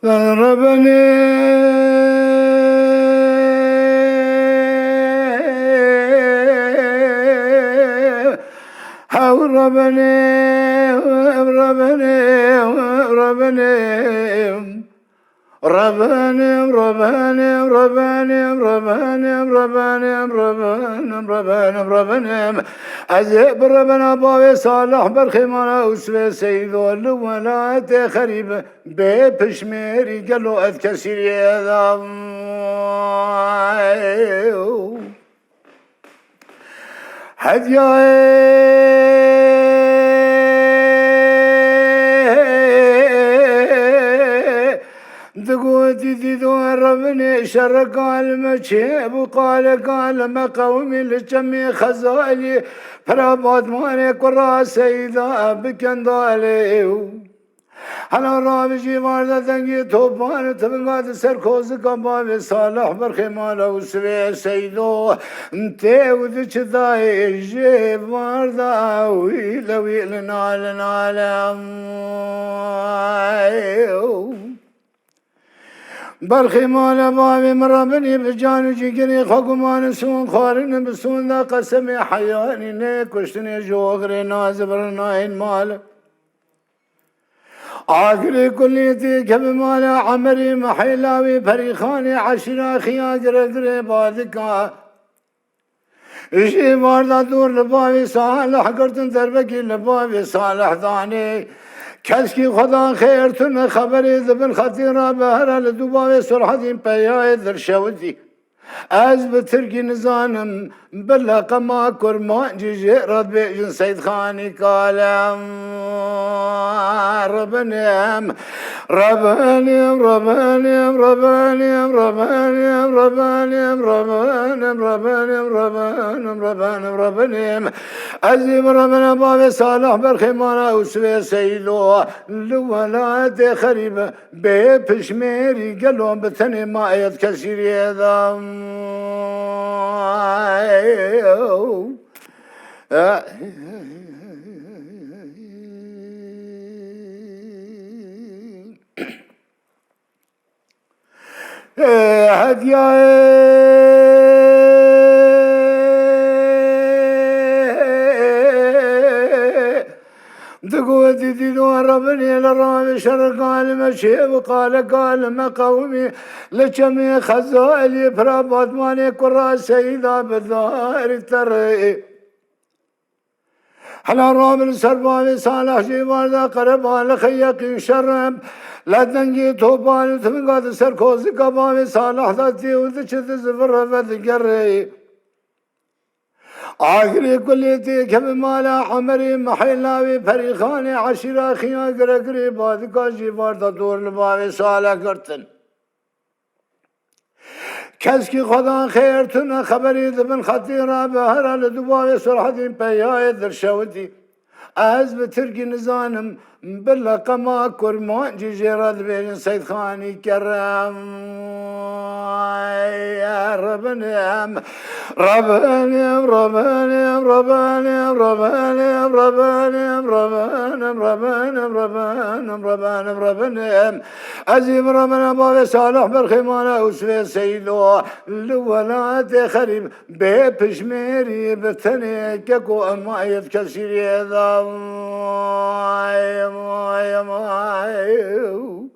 ضربني ربني ربني ربني رباني رباني رباني رباني رباني رباني رباني رباني أجيب ربنا بابي صالح برخيمانا وسوي سيد الولايات خريب ببشميري قالوا أذكسير يا دقوتي دون ربني شرق المشيب وقال ما قومي لجمي خزالي فرابات مانك وراسي ذا بكندالي أنا رامجي واردة دنجي توبان تبنغاد سركوز قباب صالح برخمالا وسوي سيدو انتي ودش داي جيب واردة ويلا ويلا نال نال برخمالا بابي مرابني بجانو جيقني خقمان سون خارن بسون ذا قسمي حياني نيكوشتني جوغري نازبر ناين مال آخر كليتي كبمالا عمري محيلاوي فريخاني عشرة خياجر بادكا إشي ماردا دور لبابي صالح قرتن دربكي لبابي صالح ثاني كسكي خدا خيرتن خبري ذبن خطيرة بهرة لدوبابي سرحتين بياي درشودي از بتركي نزانم بلا قما كرمان جيجي رد بيجن سيد خاني كالم ربنيم ربنيم ربنيم ربنيم ربنيم ربنيم ربنيم ربنيم ربنيم ربنيم ربنيم أزيب ربنا بابي صالح برخيمانا وسوي سيدو لولايات خريبة ببشميري قالوا بثني ما يتكسر يدام دقوتي دون ربني للرامي شرق المشيب وقال ما قومي لجميع خزائلي برابط ماني كرا سيدا بالظاهر التري على رامي سرباني صالح جيوار ذا قربان لخيقي شرم لا تنجي توبان ثمقات سركوزي قبامي صالح ذاتي وذشت زفر فذكري آخر كليتي كبمالا عمري محيلاوي فريخاني عشرة خيا قرقري بادكا جيبار دور لبابي صالح قرتن كسكي خدا خيرتنا خبري ذبن خطيرة بهرة لدبابي سرحتين بياي درشودي از بتركي نزانم بلا قما كرمان جيجي رد بين سيد خاني كرم يا ربنيم ربنيم ربنيم ربنيم ربنيم ربنيم ربنيم ربنيم ربنيم ربنيم ربنيم أزيب ربنا بابي صالح برخيمانا وسوي سيدو لولايات خريب ببشميري بثني ككو أما يتكسر يا ماي